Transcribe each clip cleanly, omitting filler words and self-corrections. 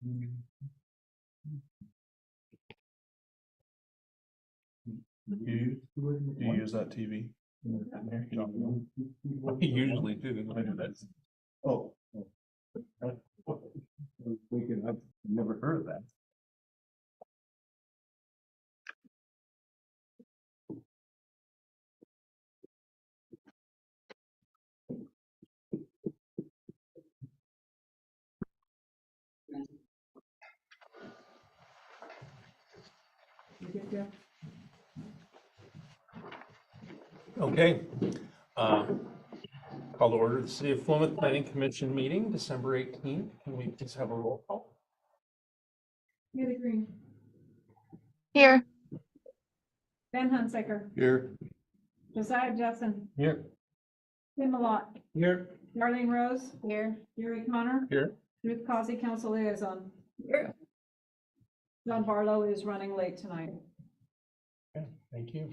Do you use that TV? I usually do. I do that. Oh. I was thinking, I've never heard of that. Okay. Call to order the City of Philomath Planning Commission meeting, December 18th. Can we please have a roll call? Haley Green. Here. Ben Hunsaker. Here. Josiah Jessen. Here. Tim Malott. Here. Darlene Rose. Here. Gary Connor. Here. Ruth Causey, Council Liaison. Here. John Barlow is running late tonight. Okay, thank you.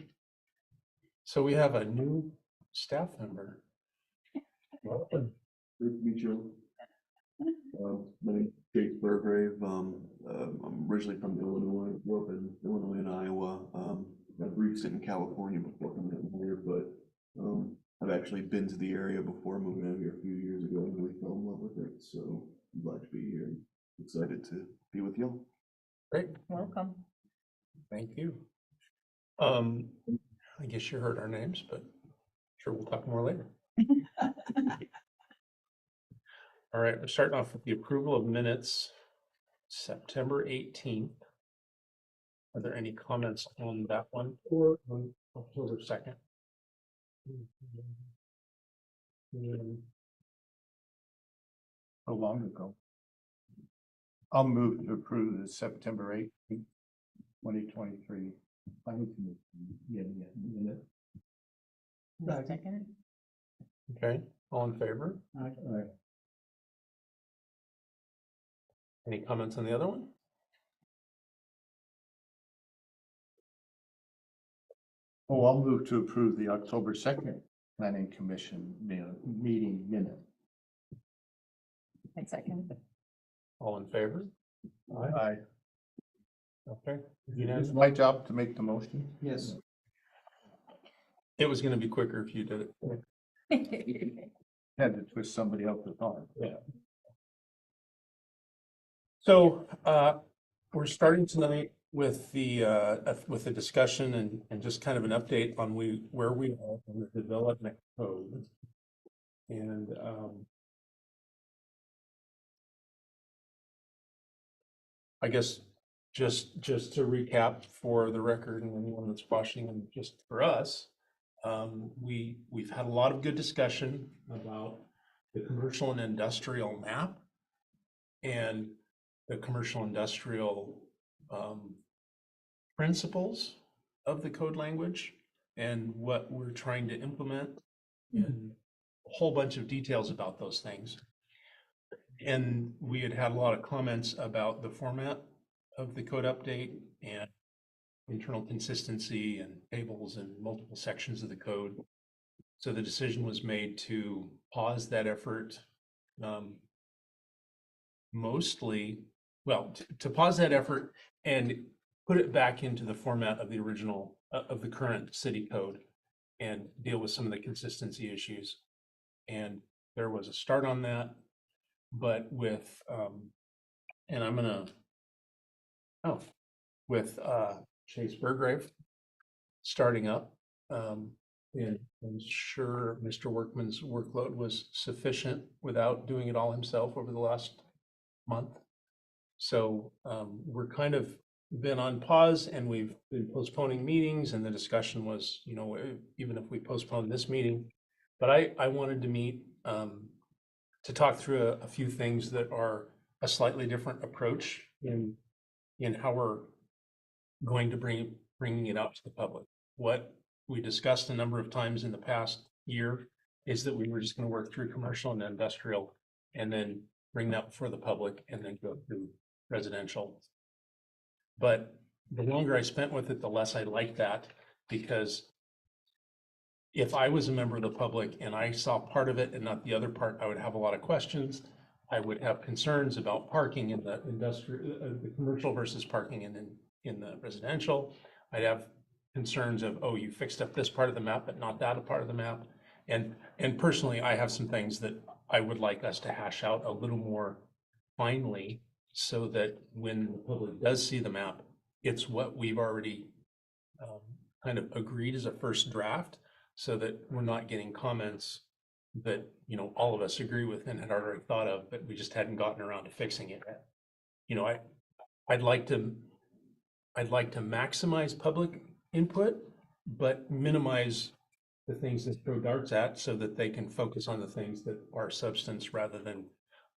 So we have a new staff member. Welcome. Nice to meet you. My name is Jake Burgrave. I'm originally from Illinois, grew up in Illinois and Iowa. Had a brief stint in California before coming out here, but I've actually been to the area before moving out here a few years ago and really fell in love with it. So I'm glad to be here. Excited to be with y'all. Great, Welcome. thank you. I guess you heard our names, but sure we'll talk more later. All right, we're starting off with the approval of minutes, September 18th. Are there any comments on that one or on October 2nd? So long ago. I'll move to approve the September 18th, 2023. Second. Okay, all in favor? Any comments on the other one? Oh, I'll move to approve the October 2nd Planning Commission meeting minute. Second. All in favor? Aye. Okay. It's my job to make the motion. Yes. It was going to be quicker if you did it. Had to twist somebody else's arm. Yeah. So we're starting tonight with the discussion and just kind of an update on where we are in the development code. And I guess just to recap for the record and anyone that's watching and just for us, we've had a lot of good discussion about the commercial and industrial map and the commercial industrial principles of the code language and what we're trying to implement and a whole bunch of details about those things. And we had a lot of comments about the format of the code update and internal consistency and tables and multiple sections of the code. So the decision was made to pause that effort, to pause that effort and put it back into the format of the original, of the current city code and deal with some of the consistency issues. And there was a start on that, but with, and I'm gonna, with Chase Burgrave starting up, and I'm sure Mr. Workman's workload was sufficient without doing it all himself over the last month. So we're kind of been on pause and we've been postponing meetings, and the discussion was, you know, even if we postpone this meeting, but I wanted to meet to talk through a few things that are a slightly different approach in how we're going to bringing it out to the public. What we discussed a number of times in the past year is that we were just going to work through commercial and industrial and then bring that before the public and then go through residential. But the longer I spent with it, the less I liked that, because if I was a member of the public and I saw part of it and not the other part, I would have a lot of questions. I would have concerns about parking in the industrial, the commercial versus parking in the residential. I'd have concerns of, oh, you fixed up this part of the map, but not that part of the map. And personally, I have some things that I would like us to hash out a little more finely so that when the public does see the map, it's what we've already kind of agreed as a first draft, so that we're not getting comments that, you know, all of us agree with and had already thought of, but we just hadn't gotten around to fixing it yet. You know, I'd like to maximize public input, but minimize the things that throw darts at, so that they can focus on the things that are substance rather than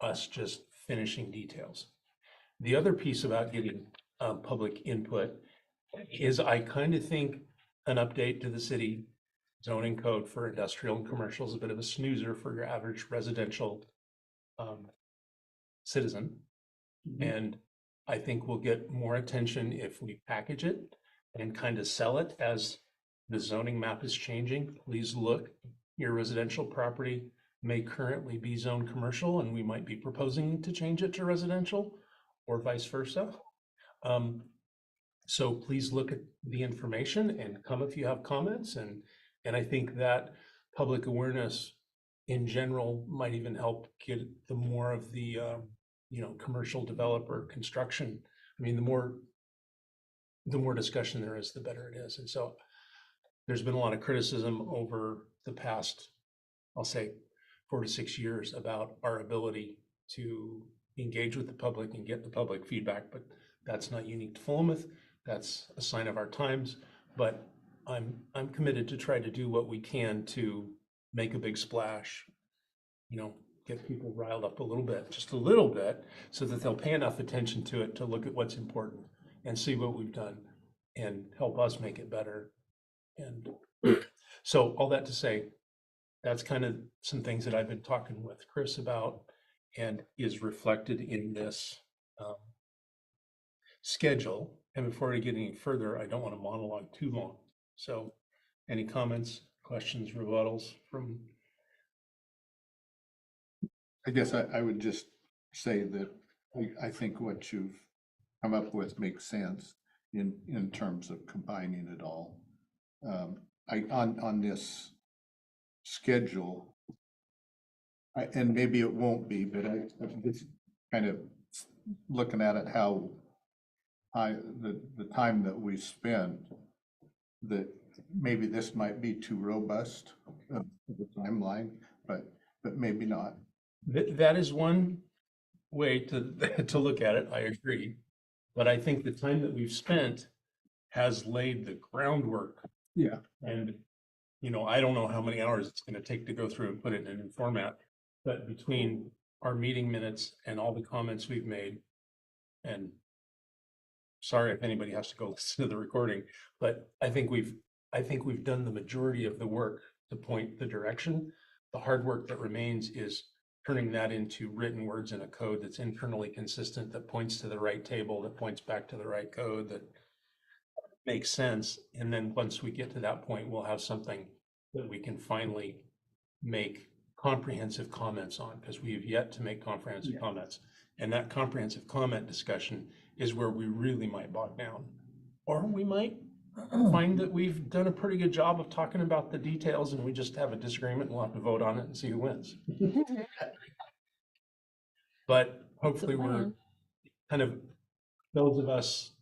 us just finishing details. The other piece about getting public input is I kind of think an update to the city zoning code for industrial and commercial is a bit of a snoozer for your average residential citizen. And I think we'll get more attention if we package it and kind of sell it as the zoning map is changing. Please look, your residential property may currently be zoned commercial, and we might be proposing to change it to residential or vice versa. So please look at the information and come if you have comments. And I think that public awareness in general might even help get the more of the, you know, commercial developer construction. I mean, the more discussion there is, the better it is. And so there's been a lot of criticism over the past, I'll say, 4 to 6 years about our ability to engage with the public and get the public feedback, but that's not unique to Philomath. That's a sign of our times, but I'm committed to try to do what we can to make a big splash, you know, get people riled up a little bit, just a little bit, so that they'll pay enough attention to it to look at what's important and see what we've done and help us make it better. And so all that to say, that's kind of some things that I've been talking with Chris about and is reflected in this schedule. And before I get any further, I don't want to monologue too long. So any comments, questions, rebuttals from? I guess I would just say that I think what you've come up with makes sense in terms of combining it all. On this schedule, and maybe it won't be, but I'm just kind of looking at it how the time that we spend, that maybe this might be too robust of the timeline, but maybe not. That is one way to look at it. I agree. But I think the time that we've spent has laid the groundwork. Yeah. And, you know, I don't know how many hours it's going to take to go through and put it in a new format, but between our meeting minutes and all the comments we've made, and sorry if anybody has to go listen to the recording, but I think we've done the majority of the work to point the direction. The hard work that remains is turning that into written words in a code that's internally consistent, that points to the right table, that points back to the right code, that makes sense. And then once we get to that point, we'll have something that we can finally make comprehensive comments on, because we have yet to make comprehensive comments. And that comprehensive comment discussion is where we really might bog down. Or we might find that we've done a pretty good job of talking about the details and we just have a disagreement and we'll have to vote on it and see who wins. But hopefully we're kind of, those of us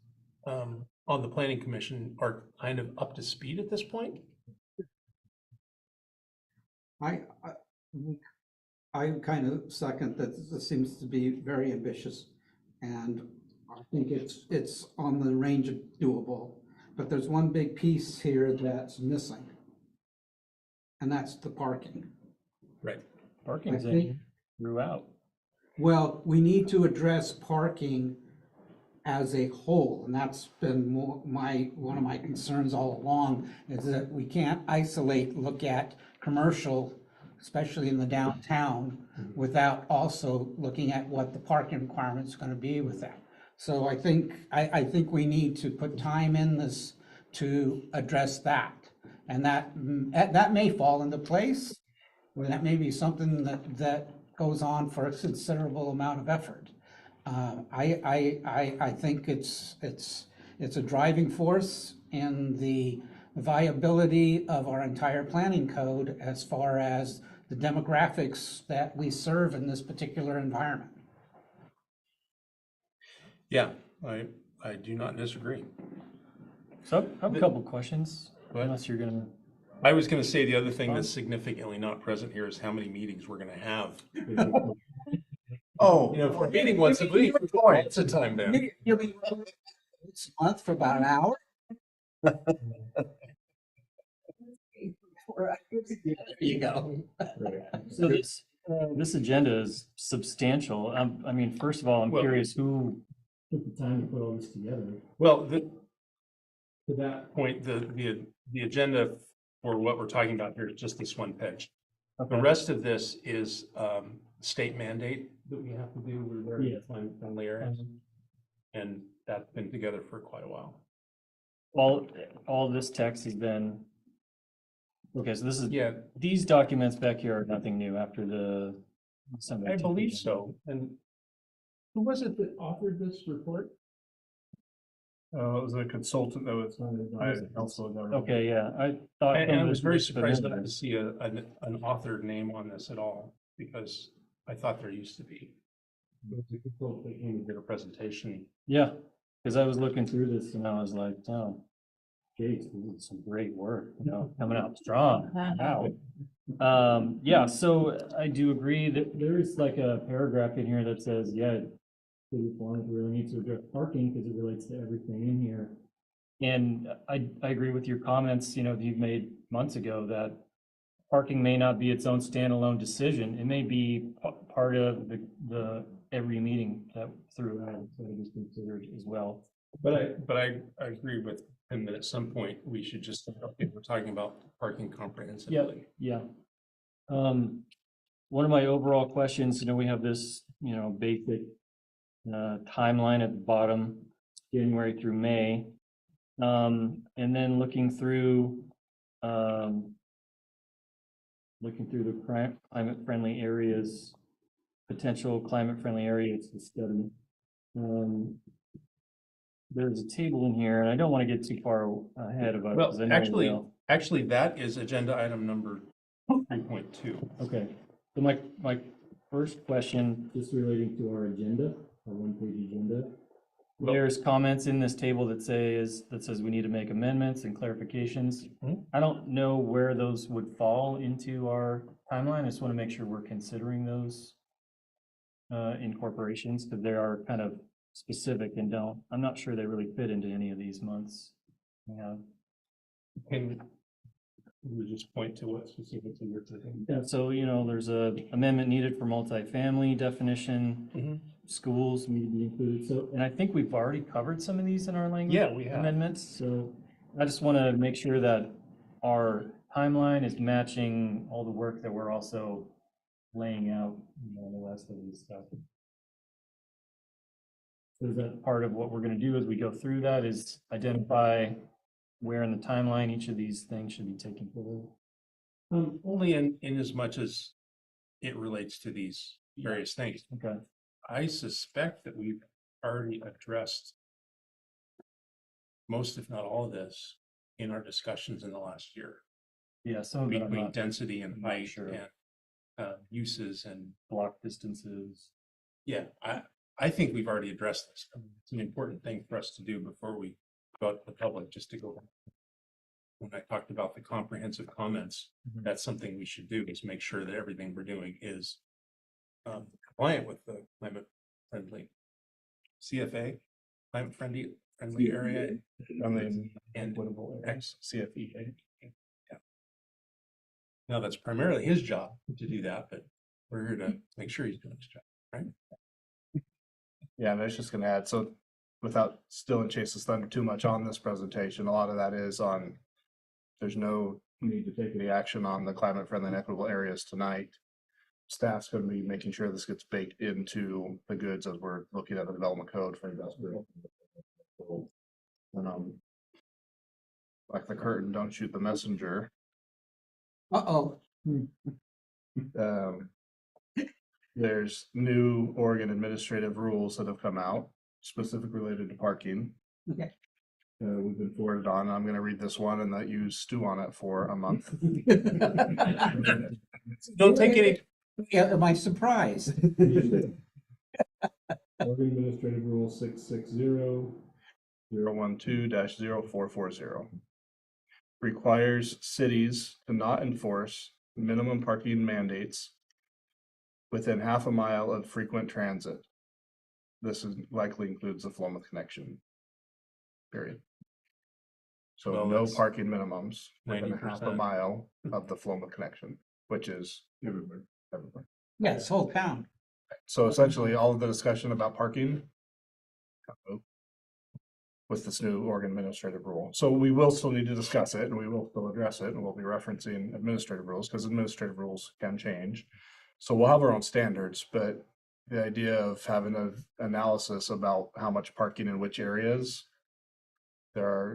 on the planning commission are kind of up to speed at this point. I kind of second that this seems to be very ambitious, and I think it's on the range of doable. But there's one big piece here that's missing, and that's the parking. Right. Parking's I think- in throughout. Well, we need to address parking as a whole, and that's been one of my concerns all along, is that we can't look at commercial, especially in the downtown, without also looking at what the parking requirement is going to be with that. So I think we need to put time in this to address that, and that may fall into place, or that may be something that goes on for a considerable amount of effort. I think it's a driving force in the viability of our entire planning code as far as the demographics that we serve in this particular environment. Yeah, I do not disagree. So I have a couple questions, Go ahead. unless you're gonna. I was gonna say the other thing that's significantly not present here is how many meetings we're gonna have. Oh. You know, if we're meeting once a week, it's a time down. You'll be once a month for about an hour. There you go. So this agenda is substantial. I mean, first of all, I'm Well- curious who took the time to put all this together. Well, to that point, the agenda for what we're talking about here is just this one page. The Okay. rest of this is state mandate that we have to do. We're very Yeah. friendly areas, and that's been together for quite a while. All this text has been. Okay, so this is, Yeah, these documents back here are nothing new after the. December I 18th believe agenda. so. And who was it that authored this report? It was a consultant that was, I also. Okay, yeah, I thought. And I was very this surprised not familiar. to see an authored name on this at all, because I thought there used to be. There was a consultant that came and did a presentation. Yeah, because I was looking through this and I was like, oh, geez, this is some great work, coming out strong. Wow. Yeah, so I do agree that there is like a paragraph in here that says, yeah, city forms really needs to address parking because it relates to everything in here. And I agree with your comments, that you've made months ago that parking may not be its own standalone decision. It may be part of the every meeting that throughout that it is considered as well. But I agree with him that at some point we should just, okay, we're talking about parking comprehensively. Yeah. One of my overall questions, we have this, basic timeline at the bottom, January through May. And then looking through the climate-friendly areas, potential climate-friendly areas to study. There's a table in here, and I don't want to get too far ahead of it. Well, 'cause I know we will. actually, that is agenda item number 3.2. Okay, so my first question, just relating to our agenda, our one-page agenda. Well- There's comments in this table that says we need to make amendments and clarifications. Mhm. I don't know where those would fall into our timeline. I just want to make sure we're considering those incorporations, because they are kind of specific and I'm not sure they really fit into any of these months. Yeah. Can we just point to what specifically you're thinking? Yeah, so, there's a amendment needed for multifamily definition, Mhm. schools need to be included, so, and I think we've already covered some of these in our language. Yeah, we have. Amendments, so I just want to make sure that our timeline is matching all the work that we're also laying out, the rest of these stuff. So is that part of what we're going to do as we go through that, is identify where in the timeline each of these things should be taken forward? Only in as much as it relates to these various things. Okay. I suspect that we've already addressed most, if not all of this, in our discussions in the last year, Yeah, some of it I'm between not density and I'm not height sure. and uses and, block distances. yeah, I think we've already addressed this. It's an important thing for us to do before we go out to the public, just to go back. When I talked about the comprehensive comments, Mhm. that's something we should do, is make sure that everything we're doing is compliant with the climate friendly CFA, climate friendly area, and Equitable X. CFE. Yeah. Now, that's primarily his job to do that, but we're here to make sure he's doing his job, right? Yeah, and I was just gonna add, so without stealing Chase's thunder too much on this presentation, a lot of that is on, there's no need to take any action on the climate friendly and equitable areas tonight. Staff's gonna be making sure this gets baked into the goods as we're looking at the development code for industrial. And, like the curtain, don't shoot the messenger. Uh-oh. Um, there's new Oregon administrative rules that have come out specifically related to parking. Okay. We've been forwarded on. I'm gonna read this one and let you stew on it for a month. Don't take any, Yeah, am I surprised? Oregon Administrative Rule 660.012-0440 requires cities to not enforce minimum parking mandates within half a mile of frequent transit. This is likely includes the Philomath connection. Period. So Well, no that's parking minimums within half a 90%. mile of the Philomath connection, which is everywhere. Yeah, it's whole town. So essentially, all of the discussion about parking with this new Oregon administrative rule. So we will still need to discuss it and we will still address it and we'll be referencing administrative rules because administrative rules can change. So we'll have our own standards, but the idea of having an analysis about how much parking in which areas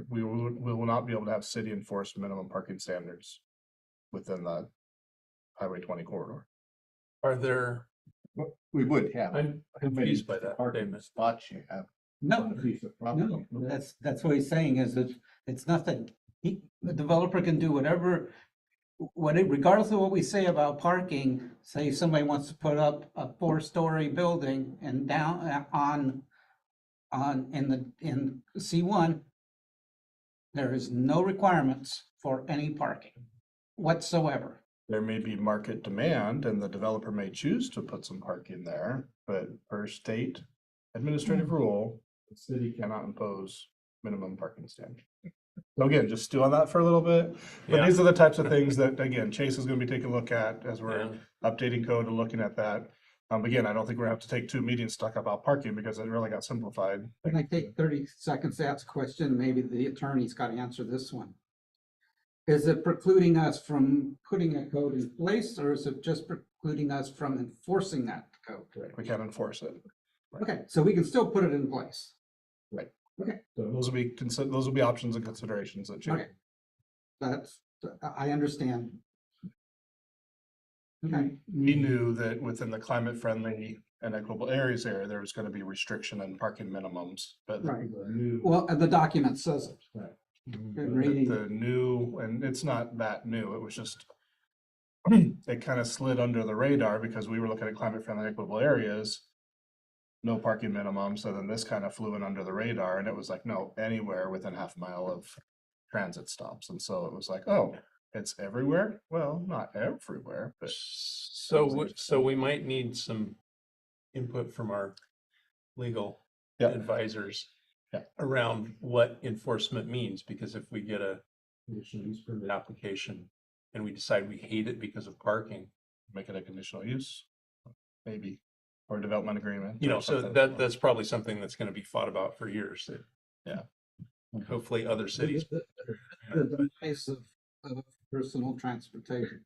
we will not be able to have city enforced minimum parking standards within the Highway 20 corridor. are there, We would have. I'm How many confused by that parking statement. spots you have No, on a piece of property. no, that's what he's saying is that it's nothing. The developer can do whatever, regardless of what we say about parking, say somebody wants to put up a 4-story building and down in C1, there is no requirements for any parking whatsoever. There may be market demand and the developer may choose to put some parking there, but per state administrative rule, the city cannot impose minimum parking standards. So again, just stew on that for a little bit, but Yeah. these are the types of things that, again, Chase is gonna be taking a look at as we're Yeah. updating code and looking at that. Again, I don't think we're gonna have to take 2 meetings to talk about parking because it really got simplified. Can I take 30 seconds to ask a question? Maybe the attorney's got to answer this one. Is it precluding us from putting a code in place, or is it just precluding us from enforcing that code? We can't enforce it. Okay, so we can still put it in place. So those will be options and considerations that change. Okay. I understand. Okay, We knew that within the climate friendly and equitable areas area, there was gonna be restriction on parking minimums, but Right. the new. well, the document says it. But Good reading. The new, and it's not that new, it was just. It kind of slid under the radar because we were looking at climate friendly equitable areas. No parking minimum, so then this kind of flew in under the radar and it was like, no, anywhere within half a mile of transit stops. And so it was like, oh, it's everywhere? Well, not everywhere, but So we might need some input from our legal Yeah. advisors Yeah. around what enforcement means, because if we get a conditional use permit application and we decide we hate it because of parking, make it a conditional use, maybe, or development agreement. you know, or so something. that's probably something that's gonna be fought about for years. Yeah. Hopefully other cities. The device of personal transportation.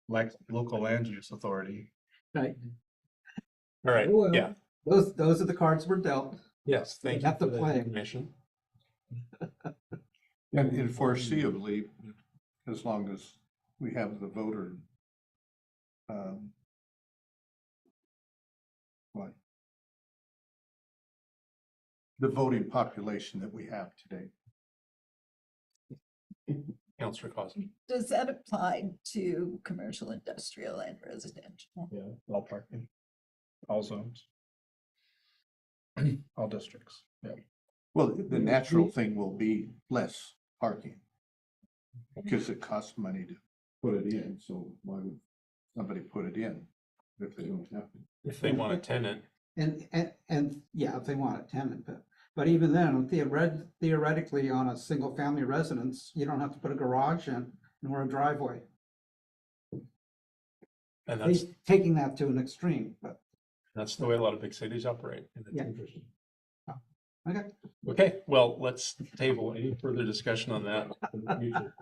Like local land use authority. Right. All right, Well, yeah, Those are the cards we're dealt. yes, thank you have for to that play. information. And foreseeably, as long as we have the voter. What? The voting population that we have today. Counselor Cosby. Does that apply to commercial, industrial, and residential? Yeah. All parking, all zones. All districts, yeah. Well, the natural thing will be less parking. Because it costs money to put it in, so why would somebody put it in if they don't have to? If they want a tenant, And yeah, if they want a tenant, but even then, theoretically, on a single family residence, you don't have to put a garage in nor a driveway. and that's, Taking that to an extreme, but that's the way a lot of big cities operate. And it's Yeah. interesting. okay. Okay, well, let's table any further discussion on that in the future.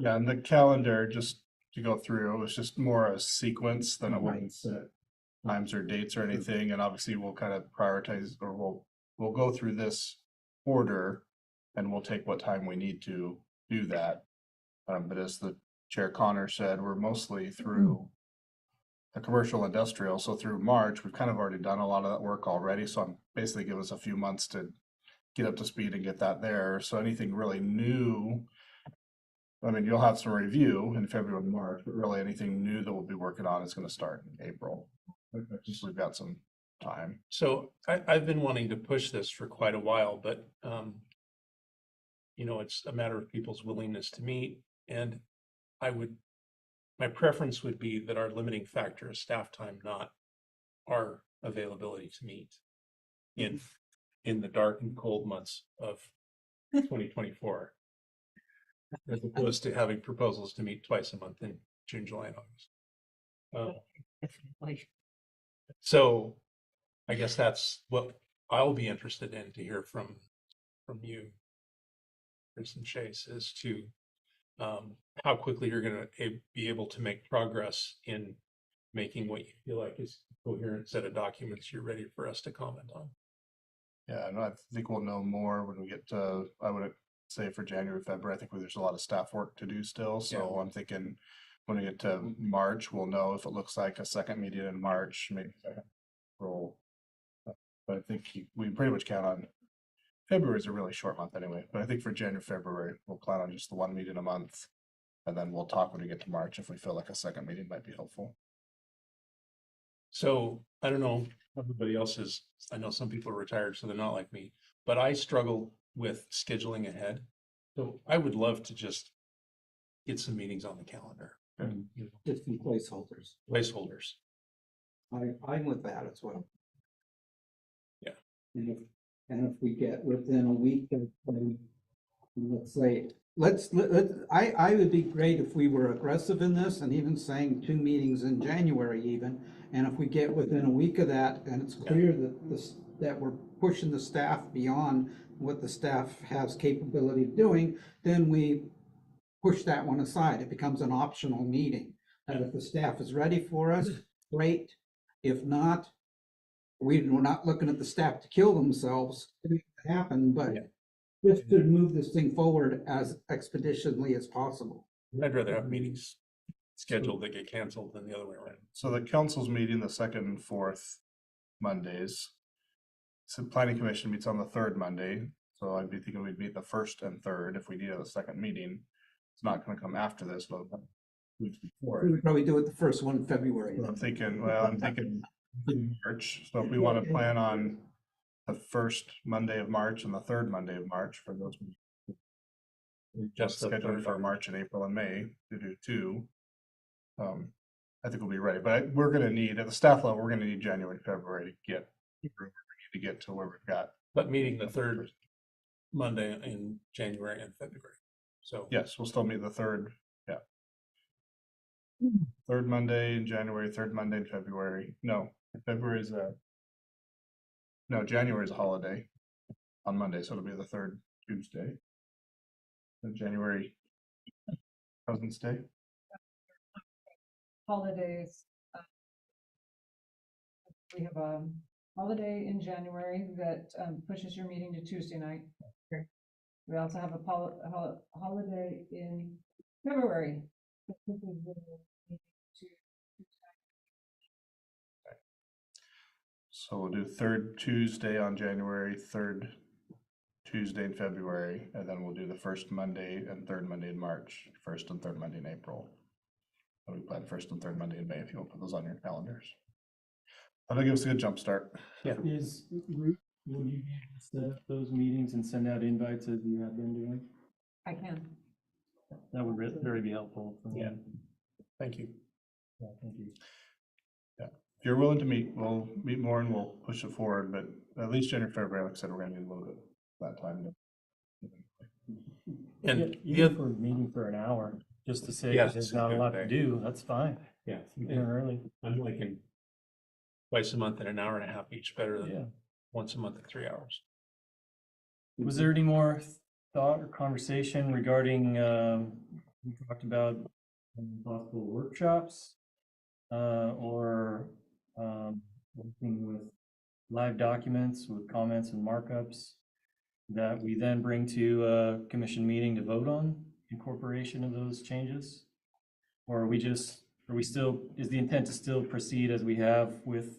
Yeah, and the calendar, just to go through, it was just more a sequence than it Right. was set times or dates or anything, and obviously we'll kind of prioritize, or we'll go through this order and we'll take what time we need to do that. But as the Chair Connor said, we're mostly through the commercial industrial. So through March, we've kind of already done a lot of that work already. So I'm basically giving us a few months to get up to speed and get that there. So anything really new, I mean, you'll have some review in February and March, but really anything new that we'll be working on is going to start in April. Just we've got some time. So I've been wanting to push this for quite a while, but, it's a matter of people's willingness to meet. And my preference would be that our limiting factor is staff time, not our availability to meet in the dark and cold months of 2024. As opposed to having proposals to meet twice a month in June, July, and August. So I guess that's what I'll be interested in to hear from you, Chris and Chase, as to how quickly you're going to be able to make progress in making what you feel like is a coherent set of documents you're ready for us to comment on. Yeah, and I think we'll know more when we get to, I would say for January, February, I think there's a lot of staff work to do still. So I'm thinking when we get to March, we'll know if it looks like a second meeting in March, maybe second roll. But I think we pretty much count on February is a really short month anyway. But I think for January, February, we'll plan on just the one meeting a month. And then we'll talk when we get to March if we feel like a second meeting might be helpful. So I don't know, everybody else is, I know some people are retired, so they're not like me, but I struggle with scheduling ahead. So I would love to just get some meetings on the calendar. Just some placeholders. Placeholders. I'm with that as well. Yeah. And if we get within a week of, let's say, I would be great if we were aggressive in this and even saying 2 meetings in January even. And if we get within a week of that and it's clear that that we're pushing the staff beyond what the staff has capability of doing, then we push that one aside. It becomes an optional meeting. And if the staff is ready for us, great. If not, we're not looking at the staff to kill themselves. It can happen, but just to move this thing forward as expeditiously as possible. I'd rather have meetings scheduled that get canceled than the other way around. So the council's meeting the second and fourth Mondays. So planning commission meets on the third Monday. So I'd be thinking we'd meet the first and third if we needed a second meeting. It's not going to come after this, but weeks before. We would probably do it the first one in February. I'm thinking March. So if we want to plan on the first Monday of March and the third Monday of March for those. Just scheduled for March and April and May to do 2. I think we'll be ready, but we're going to need at the staff level, we're going to need January, February to get to where we've got. But meeting the third Monday in January and February. So Yes, we'll still meet the third. Yeah. Third Monday in January, third Monday in February. No, January is a holiday on Monday, so it'll be the third Tuesday. January, President's Day. Holidays. We have a holiday in January that pushes your meeting to Tuesday night. We also have a holiday in February. So we'll do third Tuesday on January, third Tuesday in February, and then we'll do the first Monday and third Monday in March, first and third Monday in April. And we plan first and third Monday in May if you want to put those on your calendars. That'll give us a good jump start. Yeah. Will you be able to set up those meetings and send out invites as you have been doing? I can. That would very be helpful. Yeah. Thank you. Yeah, thank you. Yeah, if you're willing to meet, we'll meet more and we'll push it forward. But at least January, February, like I said, we're going to need a little bit that time. And Even for a meeting for an hour, just to say Yes, there's it's a not a good lot to day. do, that's fine. yeah, Even early. I'm liking twice a month and an hour and a half each better than Yeah. once a month at 3 hours. Was there any more thought or conversation regarding, we talked about possible workshops, or working with live documents with comments and markups that we then bring to a commission meeting to vote on incorporation of those changes? Or are we still, is the intent to still proceed as we have with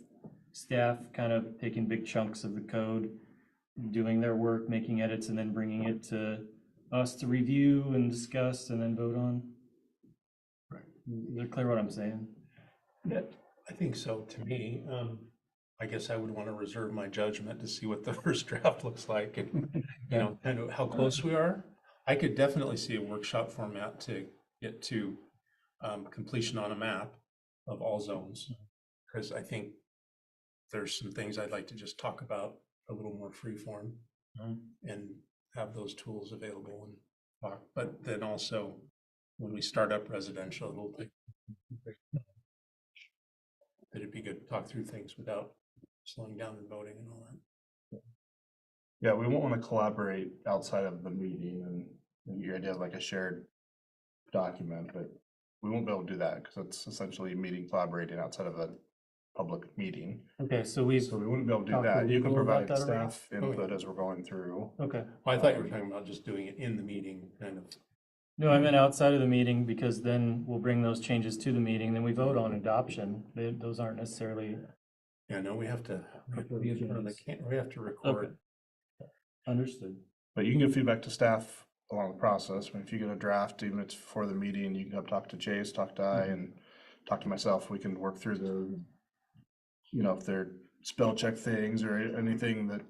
staff kind of taking big chunks of the code, doing their work, making edits, and then bringing it to us to review and discuss and then vote on? Right. Is it clear what I'm saying? Yeah, I think so, to me. I guess I would want to reserve my judgment to see what the first draft looks like and, you know, kind of how close we are. I could definitely see a workshop format to get to completion on a map of all zones. Because I think there's some things I'd like to just talk about a little more freeform and have those tools available and talk. But then also, when we start up residential, it'll take, it'd be good to talk through things without slowing down and voting and all that. Yeah, we won't want to collaborate outside of the meeting, and your idea of like a shared document, but we won't be able to do that because it's essentially meeting collaborating outside of a public meeting. Okay, so We wouldn't be able to do talked to that. You can legal about provide that already? staff input as we're going through. okay. Well, I thought you were talking about just doing it in the meeting, kind of. No, I meant outside of the meeting, because then we'll bring those changes to the meeting, then we vote on adoption. Those aren't necessarily Yeah, no, we have to be in front of the we have to record. understood. But you can give feedback to staff along the process. I mean, if you get a draft, even if it's before the meeting, you can come talk to Chase, talk to I, and talk to myself. We can work through the, you know, if they're spell check things or anything that,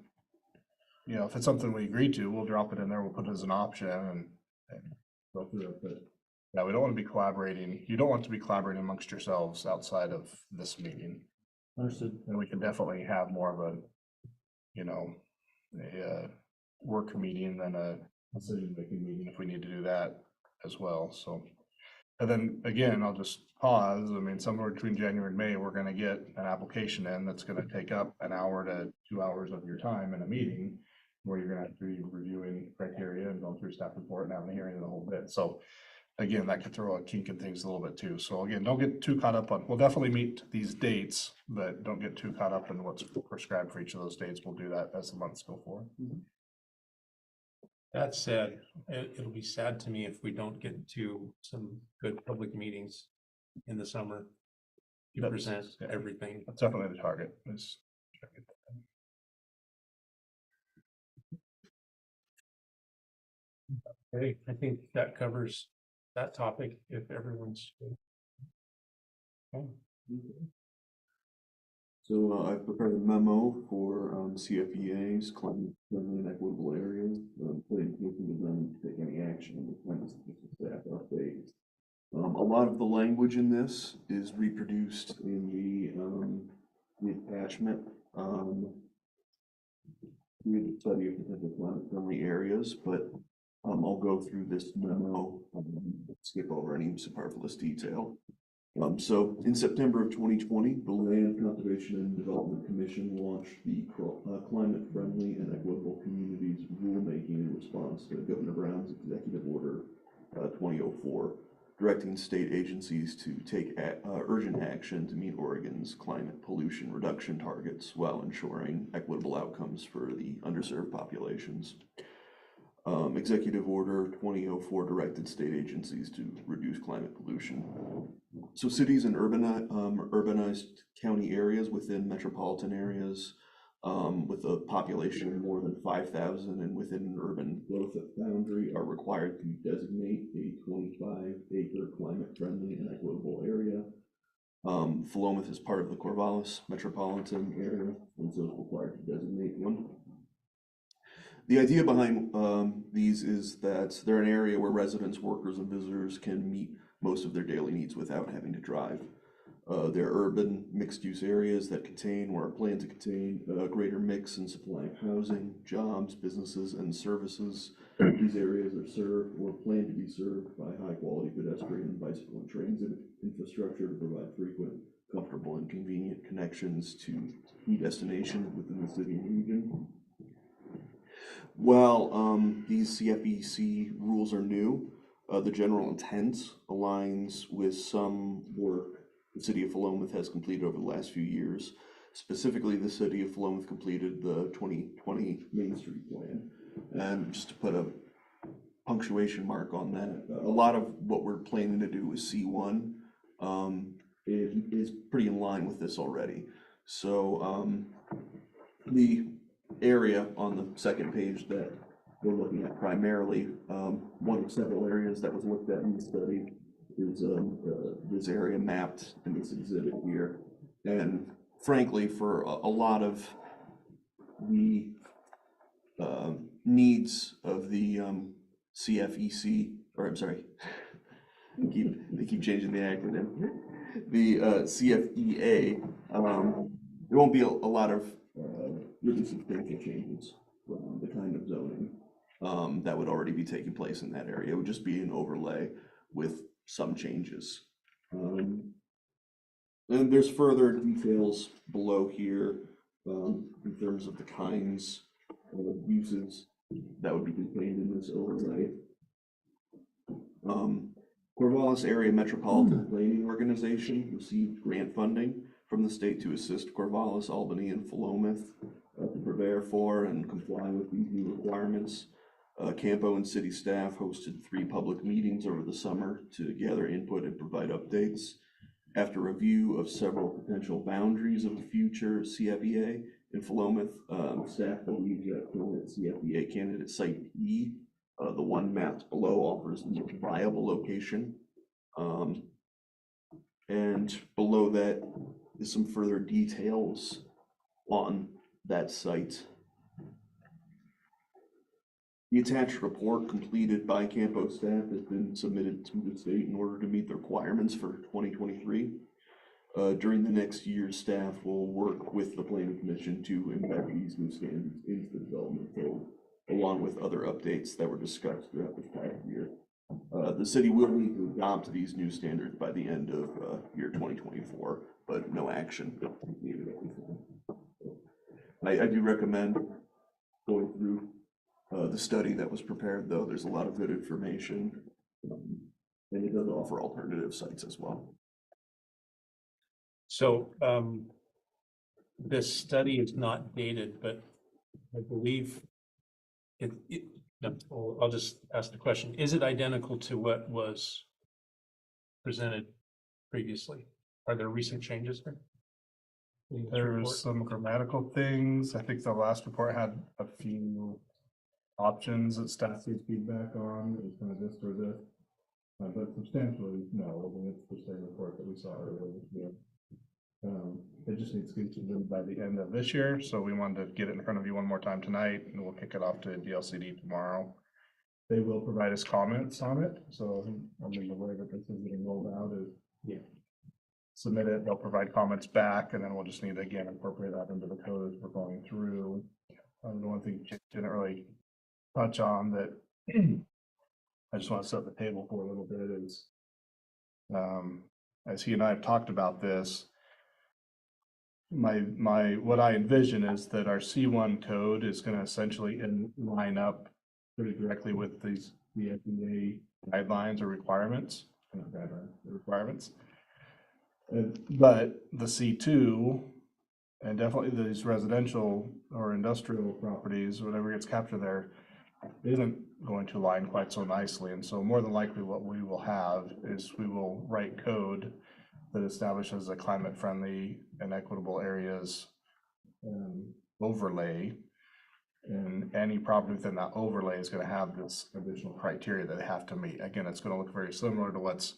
you know, if it's something we agree to, we'll drop it in there. We'll put it as an option and go through it. But yeah, we don't want to be collaborating. You don't want to be collaborating amongst yourselves outside of this meeting. Understood. And we can definitely have more of a, you know, a work meeting than a decision-making meeting if we need to do that as well, so. And then again, I'll just pause. I mean, somewhere between January and May, we're gonna get an application in that's gonna take up an hour to 2 hours of your time in a meeting where you're gonna have to be reviewing criteria and going through staff report and having a hearing and the whole bit. So again, that could throw a kink in things a little bit too. So again, don't get too caught up on, we'll definitely meet these dates, but don't get too caught up in what's prescribed for each of those dates. We'll do that as the months go forward. That said, it'll be sad to me if we don't get to some good public meetings in the summer to That's- present yeah. everything. That's definitely the target. Is Okay, I think that covers that topic if everyone's. Okay. So I've prepared a memo for CFEA's climate friendly and equitable areas. Planning commission is them to take any action on the climate staff update. A lot of the language in this is reproduced in the attachment. We had a study of potential climate friendly areas, but I'll go through this memo, skip over any superfluous detail. So in September of 2020, the Land Conservation and Development Commission launched the Climate Friendly and Equitable Communities rulemaking in response to Governor Brown's Executive Order 2004, directing state agencies to take urgent action to meet Oregon's climate pollution reduction targets while ensuring equitable outcomes for the underserved populations. Executive Order 2004 directed state agencies to reduce climate pollution. So cities and urbanized county areas within metropolitan areas with a population of more than 5,000 and within an urban growth boundary are required to designate a 25-acre climate-friendly and equitable area. Philomath is part of the Corvallis metropolitan area, and so it's required to designate one. The idea behind these is that they're an area where residents, workers, and visitors can meet most of their daily needs without having to drive. They're urban mixed-use areas that contain or are planned to contain a greater mix and supply of housing, jobs, businesses, and services. These areas are served or planned to be served by high-quality pedestrian, bicycle, and transit infrastructure to provide frequent, comfortable, and convenient connections to key destinations within the city and region. While these CFEC rules are new, the general intent aligns with some work the city of Philomath has completed over the last few years. Specifically, the city of Philomath completed the 2020 Main Street Plan. And just to put a punctuation mark on that. A lot of what we're planning to do with C1 is pretty in line with this already. So the area on the second page that we're looking at primarily, one of several areas that was looked at in the study is this area mapped in this exhibit here. And frankly, for a lot of the needs of the CFEC, or I'm sorry, they keep changing the acronym, the CFEA, there won't be a lot of really substantial changes from the kind of zoning that would already be taking place in that area. It would just be an overlay with some changes. And there's further details below here in terms of the kinds of uses that would be contained in this overlay. Corvallis Area Metropolitan Planning Organization received grant funding from the state to assist Corvallis, Albany, and Philomath to prepare for and comply with these new requirements. Campo and city staff hosted 3 public meetings over the summer to gather input and provide updates. After review of several potential boundaries of the future CFEA in Philomath, staff believes that current CFEA candidate site E, the one mapped below, offers the most viable location. And below that is some further details on that site. The attached report completed by Campo staff has been submitted to the state in order to meet the requirements for 2023. During the next year, staff will work with the Planning Commission to embed these new standards into the development code, along with other updates that were discussed throughout this past year. The city will need to adopt these new standards by the end of year 2024, but no action needed at this time. I do recommend going through the study that was prepared, though. There's a lot of good information, and it does offer alternative sites as well. So this study is not dated, but I believe no, I'll just ask the question. Is it identical to what was presented previously? Are there recent changes there? There's some grammatical things. I think the last report had a few options that staff gave feedback on. It was kind of this or this. But substantially, no. I mean, it's the same report that we saw earlier this year. It just needs to be submitted by the end of this year, so we wanted to get it in front of you one more time tonight, and we'll kick it off to DLCD tomorrow. They will provide us comments on it, so I mean, the way that this is getting rolled out is submit it, they'll provide comments back, and then we'll just need to again incorporate that into the code as we're going through. The one thing Jake didn't really touch on that I just want to set the table for a little bit is, as he and I have talked about this, what I envision is that our C1 code is going to essentially line up pretty directly with the FDA guidelines or requirements, not guidelines, the requirements. But the C2 and definitely these residential or industrial properties, whatever gets captured there, isn't going to line quite so nicely. And so more than likely what we will have is we will write code that establishes a climate friendly and equitable areas overlay. And any property within that overlay is going to have this additional criteria that they have to meet. Again, it's going to look very similar to what's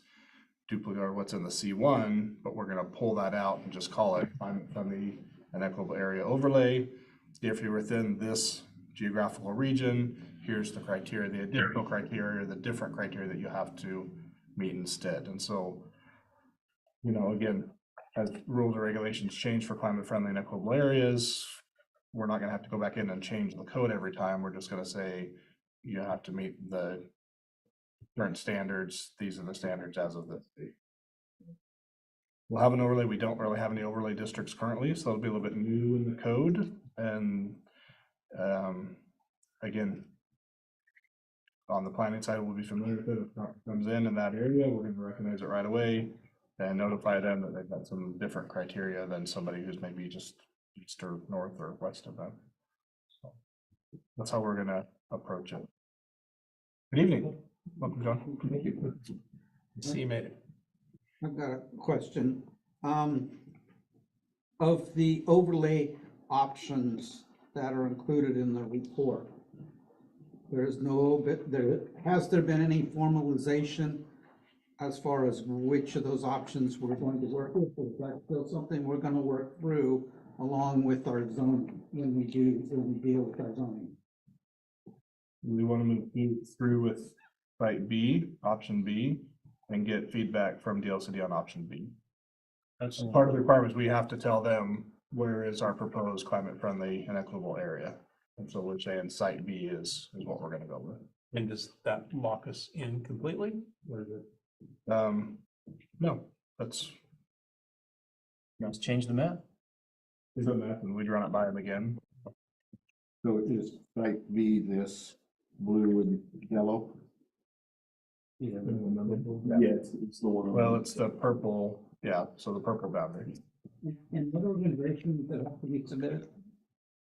duplicate or what's in the C1, but we're going to pull that out and just call it climate friendly and equitable area overlay. If you're within this geographical region, here's the criteria, the additional criteria, the different criteria that you have to meet instead. And so, you know, again, as rules and regulations change for climate friendly and equitable areas, we're not going to have to go back in and change the code every time. We're just going to say you have to meet the current standards. These are the standards as of this date. We'll have an overlay. We don't really have any overlay districts currently, so it'll be a little bit new in the code. And again, on the planning side, we'll be familiar with it. If it comes in that area, we're going to recognize it right away and notify them that they've got some different criteria than somebody who's maybe just east or north or west of them. So that's how we're going to approach it. Good evening. Welcome, John. Thank you. See, you made it. I've got a question. Of the overlay options that are included in the report, there's no bit there, has there been any formalization as far as which of those options we're going to work with? Or is that still something we're gonna work through along with our zoning when we deal with our zoning? We want to move through with site B, option B, and get feedback from DLCD on option B. That's part of the requirements. We have to tell them where is our proposed climate friendly and equitable area. And so we're saying site B is what we're gonna go with. And does that lock us in completely? Or is it? No, that's, Let's change the map. is it math, and we'd run it by them again. So is site B this blue and yellow? Yeah, It's the one. well, it's the purple, yeah, so the purple boundary. And what organizations that have to be submitted?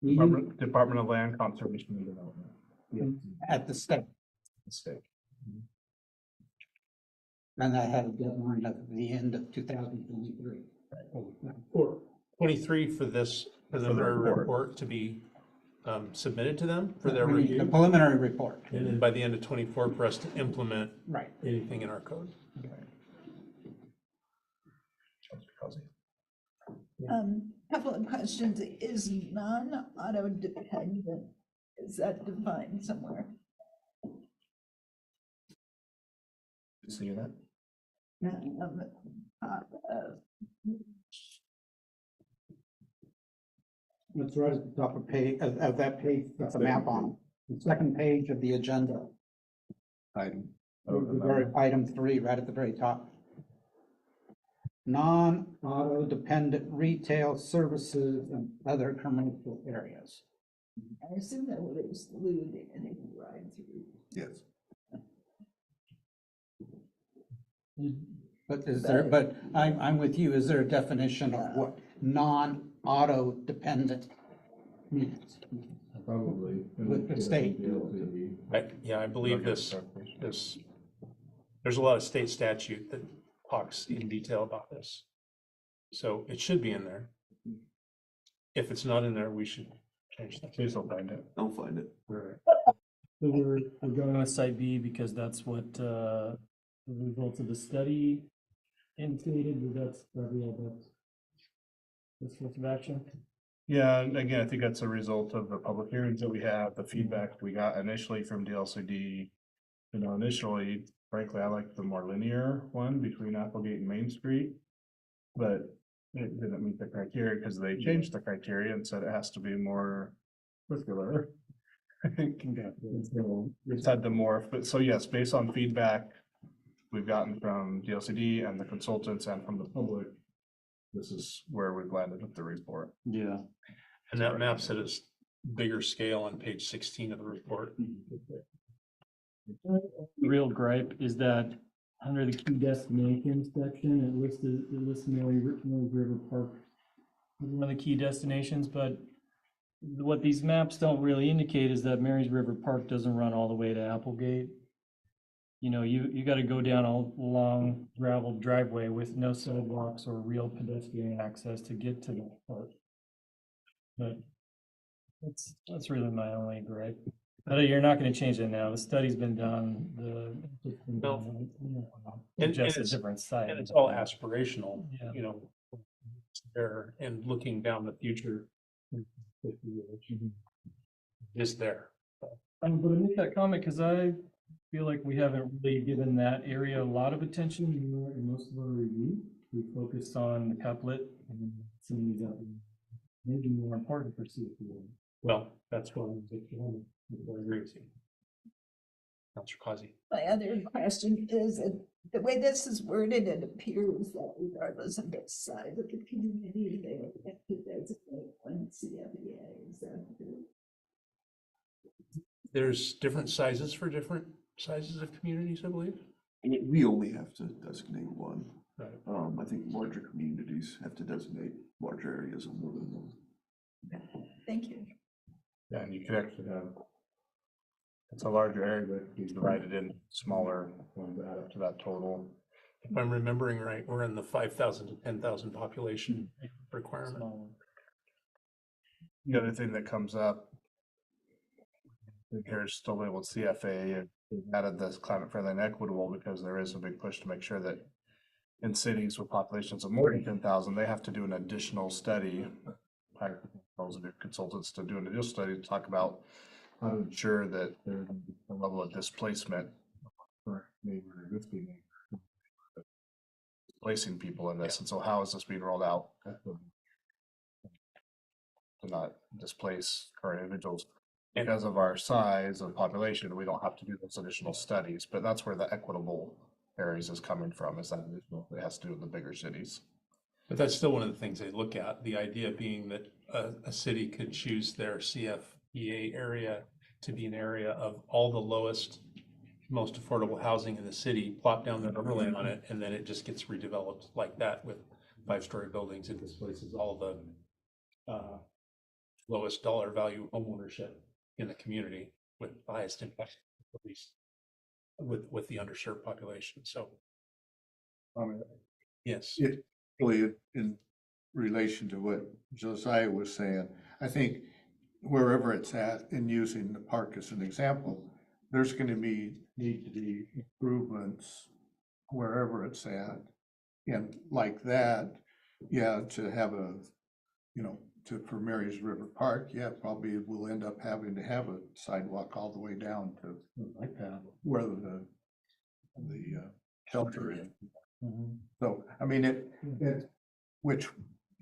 Department of Land Conservation and Development. At the state, Mistake. and I had a deadline at the end of 2023. Or 23 for this preliminary report. report to be submitted to them for their The review. preliminary report, And then by the end of 24 for us to implement right. anything in our code. Couple of questions. Is non-auto dependent, is that defined somewhere? See that? Uh, It's right at the top of page, of that page, that's a map on, the second page of the agenda. Item. The very item 3, right at the very top. Non-auto dependent retail services and other commercial areas. I assume that would exclude any drive-through. Yes. But is there, but I'm with you, is there a definition of what non-auto dependent means? Probably. With the state. I believe this, there's a lot of state statute that talks in detail about this. So it should be in there. If it's not in there, we should change that. Please don't find it. I'll find it. So we're going with site B because that's what, the results of the study indicated, that's probably all that's course of action. Yeah, and again, I think that's a result of the public hearings that we have, the feedback we got initially from DLCD. You know, initially, frankly, I like the more linear one between Applegate and Main Street. But it didn't meet the criteria because they changed the criteria and said it has to be more circular. I think, so it's had to morph, but so yes, based on feedback we've gotten from DLCD and the consultants and from the public, this is where we've landed with the report. Yeah. And that map said it's bigger scale on page 16 of the report. The real gripe is that under the key destinations section, it lists Mary's River Park as one of the key destinations, but what these maps don't really indicate is that Mary's River Park doesn't run all the way to Applegate. You know, you got to go down a long gravel driveway with no sidewalks or real pedestrian access to get to that park. But that's really my only gripe. But you're not going to change it now. The study's been done. No. Just a it's- different site. And it's all aspirational, Yeah. you know, it's there and looking down the future. 50 years, is there. But I make that comment because I feel like we haven't really given that area a lot of attention in most of our review. We focused on the couplet and some of these that maybe more important for CFP. Well, that's what I'm thinking. I agree with you. Counselor Causey. My other question is that the way this is worded, it appears that regardless of the size of the community, they would have to designate one CFEA. Is that true? There's different sizes for different sizes of communities, I believe. We only have to designate one. Right. I think larger communities have to designate larger areas of more than one. Thank you. Yeah, and you could actually have It's a larger area, but you divide it in smaller ones to add up to that total. If I'm remembering right, we're in the 5,000 to 10,000 population requirement. Small. The other thing that comes up, here's still labeled CFA, and we've added this climate friendly and equitable because there is a big push to make sure that in cities with populations of more than 10,000, they have to do an additional study. Hire consultants to do an additional study to talk about how to ensure that there's a level of displacement for neighbor existing neighbor, displacing people in this. And so how is this being rolled out to not displace current individuals? Because of our size of population, we don't have to do those additional studies, but that's where the equitable areas is coming from, is that additional, it has to do with the bigger cities. But that's still one of the things they look at, the idea being that a city could choose their CFEA area to be an area of all the lowest, most affordable housing in the city, plop down their overlay on it, and then it just gets redeveloped like that with 5-story buildings. It displaces all the lowest dollar value homeownership in the community with highest impact, at least with the underserved population. So, yes. It really, in relation to what Josiah was saying, I think wherever it's at, and using the park as an example, there's going to need to be improvements wherever it's at. And like that, yeah, to have a, for Mary's River Park, yeah, probably we'll end up having to have a sidewalk all the way down to Like that. where the shelter is. Mhm. So, I mean, which,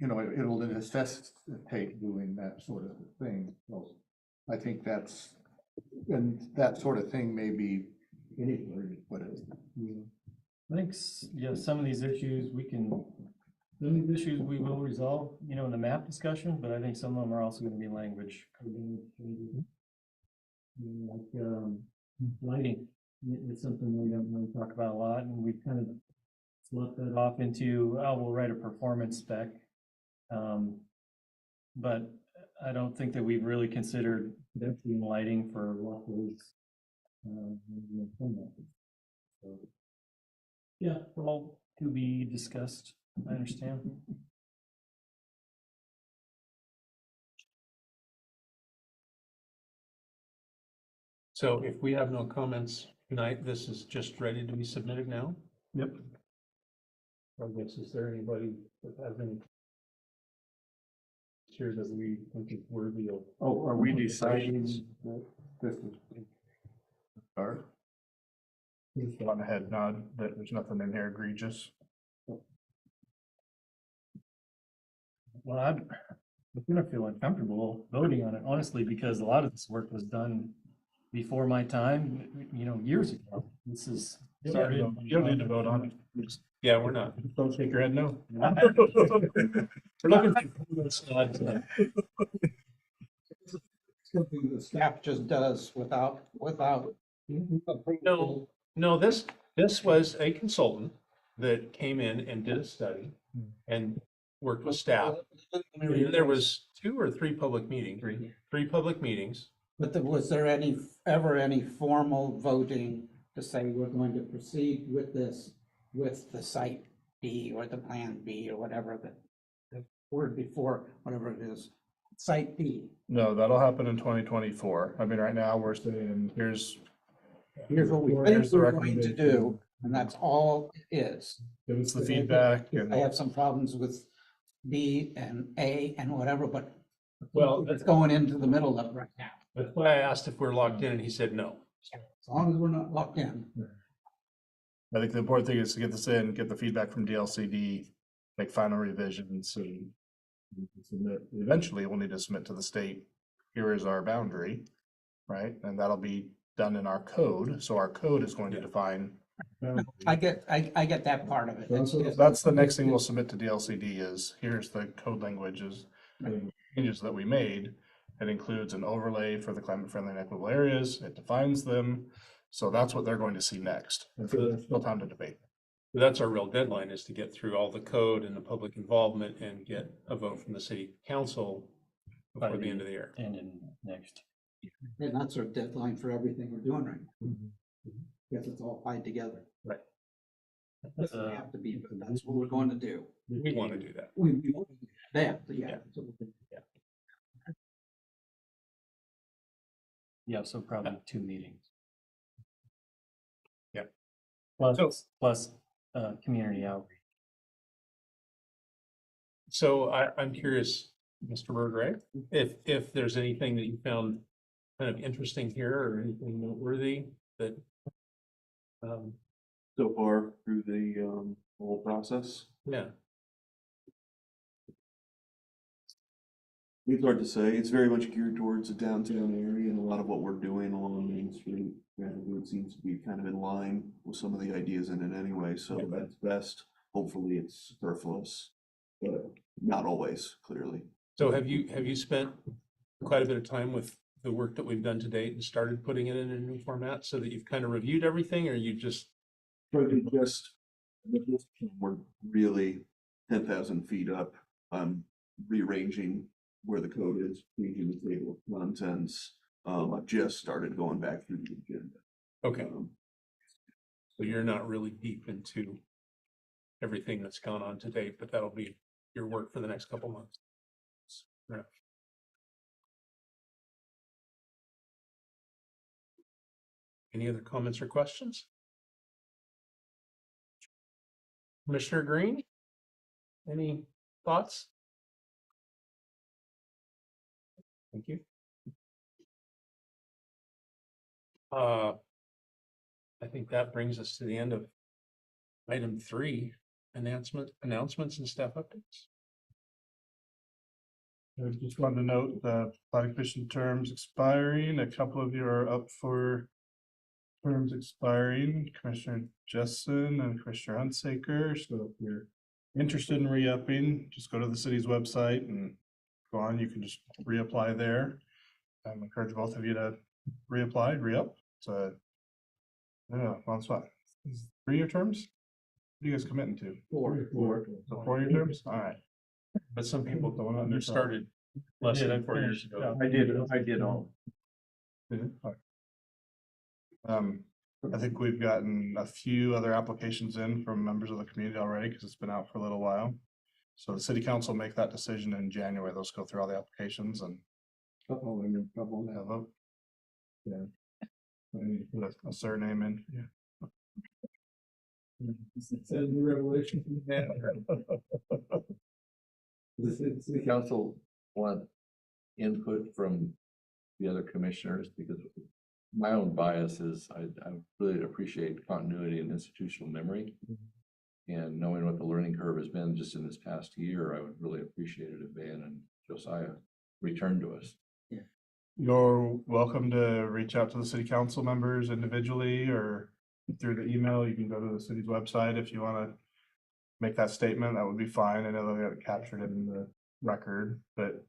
it'll necessitate doing that sort of thing. So I think and that sort of thing may be anywhere you put it. I think, some of these issues we will resolve, in the map discussion, but I think some of them are also gonna be language. Like, lighting, it's something we don't really talk about a lot, and we've kind of swept that off into, we'll write a performance spec. But I don't think that we've really considered pedestrian lighting for walkways. So, yeah, all to be discussed, I understand. So if we have no comments tonight, this is just ready to be submitted now? Yep. I guess, is there anybody that has any? Here that we think is worthy of? Oh, are we deciding that this is start? Just on a head nod that there's nothing in here egregious. Well, I'm gonna feel uncomfortable voting on it, honestly, because a lot of this work was done before my time, years ago. This is. You don't need to vote on it. Just Yeah, we're not. don't shake your head no. We're looking for Something the staff just does without. No, this was a consultant that came in and did a study and worked with staff. And there was 2 or 3 public meetings, 3 public meetings. But was there ever any formal voting to say we're going to proceed with this, with the site B or the plan B or whatever the word before, whatever it is, site B? No, that'll happen in 2024. I mean, right now we're saying, here's Here's what we think Here's the we're going to do, recommendation. and that's all it is. give us the feedback I and have some problems with B and A and whatever, but Well, it's going into the middle of it right now. that's why I asked if we're locked in and he said no. As long as we're not locked in. I think the important thing is to get this in, get the feedback from DLCD, make final revisions, and submit. Eventually we'll need to submit to the state, here is our boundary, right? And that'll be done in our code. So our code is going to define. I get that part of it. It's just- That's the next thing we'll submit to DLCD is, here's the code languages, changes that we made. It includes an overlay for the climate friendly and equitable areas. It defines them. So that's what they're going to see next. And so there's still time to debate. That's our real deadline, is to get through all the code and the public involvement and get a vote from the city council before the end of the year. And in next And that's our deadline for everything we're doing right now. Mhm. Because it's all tied together. Right. Doesn't have to be, but that's what we're going to do. We want to do that. We want to do that, yeah. Yeah. Absolutely. Yeah, so probably 2 meetings. Yeah. Plus, community outreach. So I'm curious, Mr. Bergrave, if there's anything that you found kind of interesting here or anything noteworthy that, So far through the whole process, yeah, it's hard to say. It's very much geared towards the downtown area, and a lot of what we're doing along Main Street, it seems to be kind of in line with some of the ideas in it anyway, so that's best. Hopefully it's superfluous, but not always, clearly. so have you spent quite a bit of time with the work that we've done to date and started putting it in a new format so that you've kind of reviewed everything, or you just, But it just, we're really 10,000 feet up, rearranging where the code is, changing the table of contents. I've just started going back through the agenda. okay, so you're not really deep into everything that's gone on to date, but that'll be your work for the next couple months. Fair enough. Any other comments or questions? Commissioner Green? Any thoughts? Thank you. I think that brings us to the end of item 3, announcements and staff updates. I just wanted to note the planning commission terms expiring. A couple of you are up for terms expiring, Commissioner Jessen and Commissioner Hunsaker. So if you're interested in re-upping, just go to the city's website and go on. You can just reapply there. I encourage both of you to reapply, re-up. So, yeah, well, it's what? 3-year terms? What are you guys committing to? 4. So 4-year terms? All right. But some people Don't want who to started less than 4 years ago. I did all. I think we've gotten a few other applications in from members of the community already because it's been out for a little while. So the city council make that decision in January. Those go through all the applications and have a vote. Yeah. I need to put a surname in. Yeah. Revelation. The city council want input from the other commissioners, because my own bias is I really appreciate continuity and institutional memory. And knowing what the learning curve has been just in this past year, I would really appreciate it if Van and Josiah returned to us. You're welcome to reach out to the city council members individually or through the email. You can go to the city's website if you want to make that statement. That would be fine. I know they'll get it captured in the record, but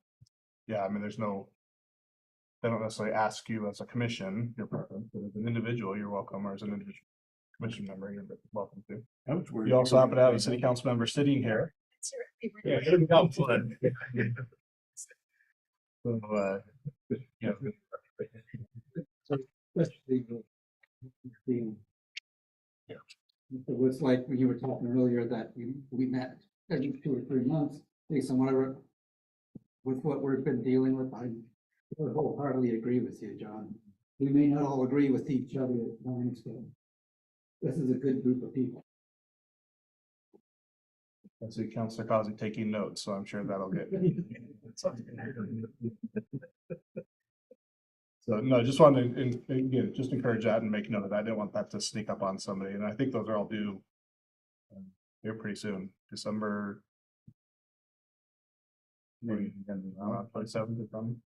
yeah, I mean, they don't necessarily ask you as a commission your preference, but as an individual, you're welcome, or as an individual commission member, you're welcome to. You also happen to have a city council member sitting here. Yeah, here we go. So, yeah. It was like when you were talking earlier that we met every 2 or 3 months, based on whatever, with what we've been dealing with. I would wholeheartedly agree with you, John. We may not all agree with each other at times, but this is a good group of people. I see Councilor Causey taking notes, so I'm sure that'll get. So no, just wanted to, again, just encourage that and make note of that. I didn't want that to sneak up on somebody, and I think those are all due here pretty soon, December 27th or something.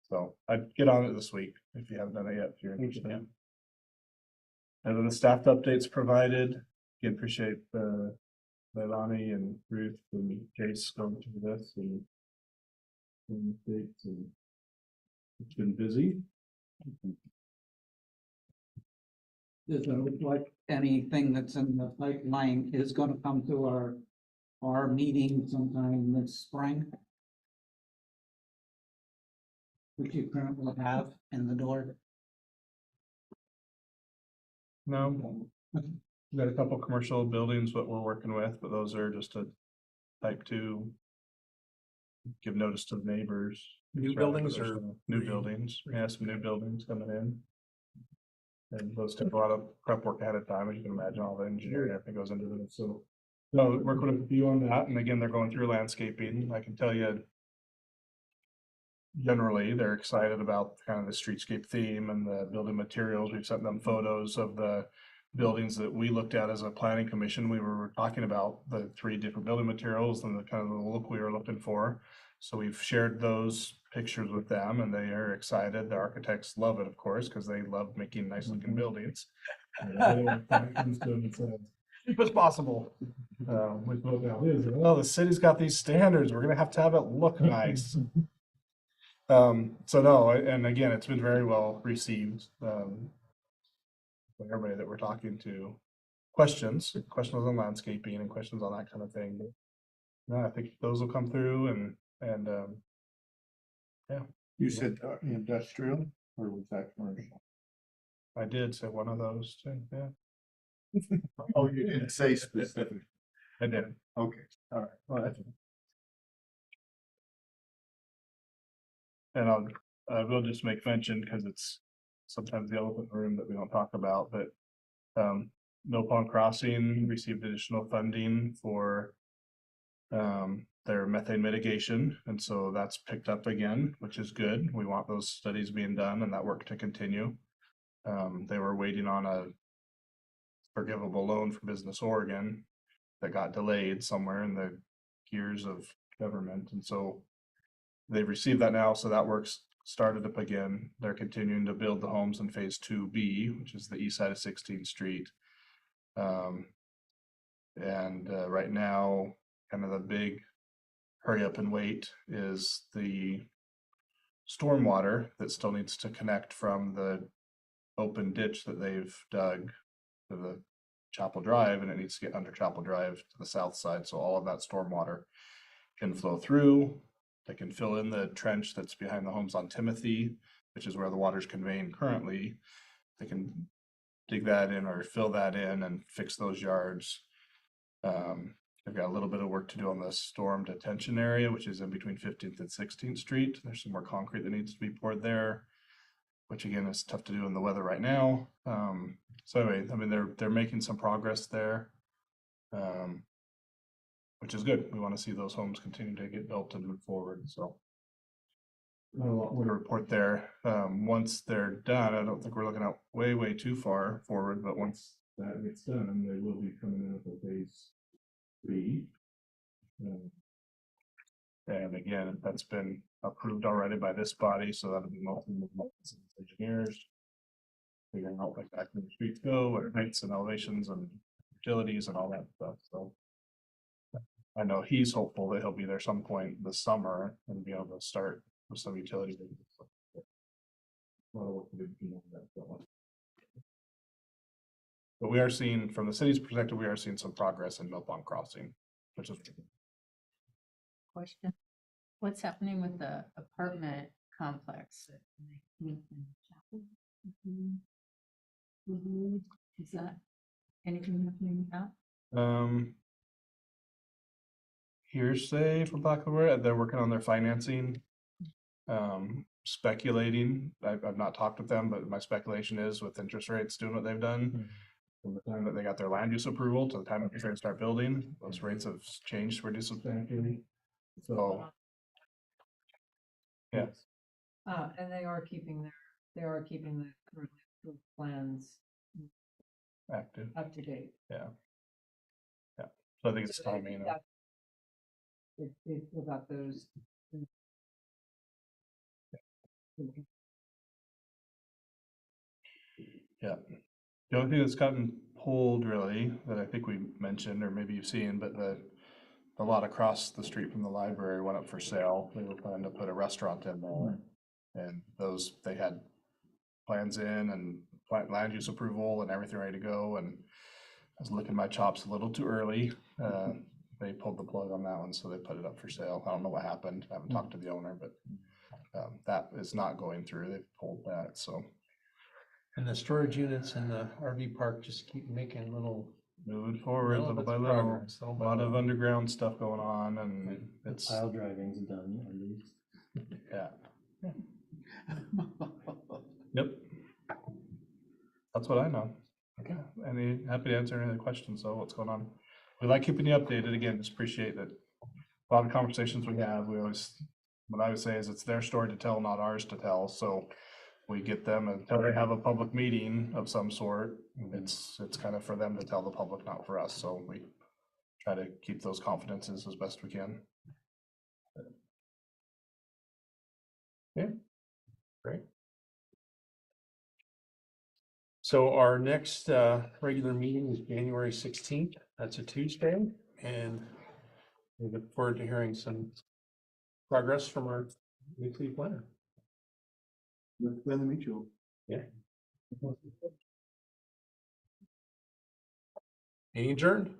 So I'd get on it this week if you haven't done it yet, if you're interested. And then the staff updates provided. Again, appreciate Leilani and Ruth and Jace going through this and it's been busy. Does it look like anything that's in the pipeline is gonna come to our meeting sometime this spring? that you currently have in the door? No, we've got a couple commercial buildings that we're working with, but those are just a type 2. Give notice to the neighbors. New buildings or New buildings, we have some new buildings coming in. And those take a lot of prep work ahead of time, as you can imagine, all the engineering, everything goes into them, so. No, working with a few on that, and again, they're going through landscaping, I can tell you. Generally, they're excited about kind of the streetscape theme and the building materials. We've sent them photos of the buildings that we looked at as a planning commission. We were talking about the 3 different building materials and the kind of the look we were looking for. So we've shared those pictures with them and they are excited. The architects love it, of course, because they love making nice looking buildings. If it's possible. Which what that is, well, the city's got these standards. We're gonna have it look nice. So no, and again, it's been very well received. By everybody that we're talking to, questions on landscaping and questions on that kind of thing. No, I think those will come through and yeah. You said industrial, or was that commercial? I did say one of those too, yeah. Oh, you didn't say specific. I did. Okay, all right. Well, that's. And I will just make mention, because it's sometimes the elephant in the room that we don't talk about, but Mill Pond Crossing received additional funding for their methane mitigation, and so that's picked up again, which is good. We want those studies being done and that work to continue. They were waiting on a forgivable loan from Business Oregon that got delayed somewhere in the gears of government, and so they've received that now, so that work's started up again. They're continuing to build the homes in phase 2B, which is the east side of 16th Street. Right now, kind of the big hurry up and wait is the stormwater that still needs to connect from the open ditch that they've dug to the Chapel Drive, and it needs to get under Chapel Drive to the south side, so all of that stormwater can flow through. They can fill in the trench that's behind the homes on Timothy, which is where the water's conveying currently. They can dig that in or fill that in and fix those yards. They've got a little bit of work to do on the storm detention area, which is in between 15th and 16th Street. There's some more concrete that needs to be poured there, which again is tough to do in the weather right now. So anyway, I mean, they're making some progress there. Which is good. We want to see those homes continue to get built and move forward. So not a lot more to report there. Once they're done, I don't think we're looking out way too far forward, but once that gets done, they will be coming in for phase 3. And again, that's been approved already by this body, so that'll be multiple engineers figuring out what exactly the streets go, what heights and elevations and utilities and all that stuff. So I know he's hopeful that he'll be there some point this summer and be able to start with some utility. But we are seeing, from the city's perspective, we are seeing some progress in Mill Pond Crossing, which is. Question. What's happening with the apartment complex? Is that anything happening with that? Hearsay from lack of a word, they're working on their financing. Speculating, I've not talked with them, but my speculation is with interest rates doing what they've done, from the time that they got their land use approval to the time that they're going to start building, those rates have changed pretty substantially. So, yes. And they are keeping the currently approved plans Active. up to date. Yeah. Yeah. So I think it's time, you know. They've got those. Yeah. The only thing that's gotten pulled really that I think we mentioned, or maybe you've seen, but the lot across the street from the library went up for sale. They were planning to put a restaurant in there, and they had plans in and land use approval and everything ready to go. And I was licking my chops a little too early. They pulled the plug on that one, so they put it up for sale. I don't know what happened. I haven't talked to the owner, but that is not going through. They've pulled that, so. And the storage units in the RV park just keep making little. Moving forward Little little bits by of little. progress, little A by lot of little. underground stuff going on, and The it's, pile driving's done at least. yeah. Yep. That's what I know. Okay, happy to answer any other questions, so what's going on? We like keeping you updated, again, just appreciate that. A lot of conversations we have, what I would say is it's their story to tell, not ours to tell, so we get them until they have a public meeting of some sort. It's kind of for them to tell the public, not for us, so we try to keep those confidences as best we can. Yeah, great. So our next regular meeting is January 16th. That's a Tuesday, and we look forward to hearing some progress from our weekly planner. Glad to meet you. Yeah. Meeting adjourned.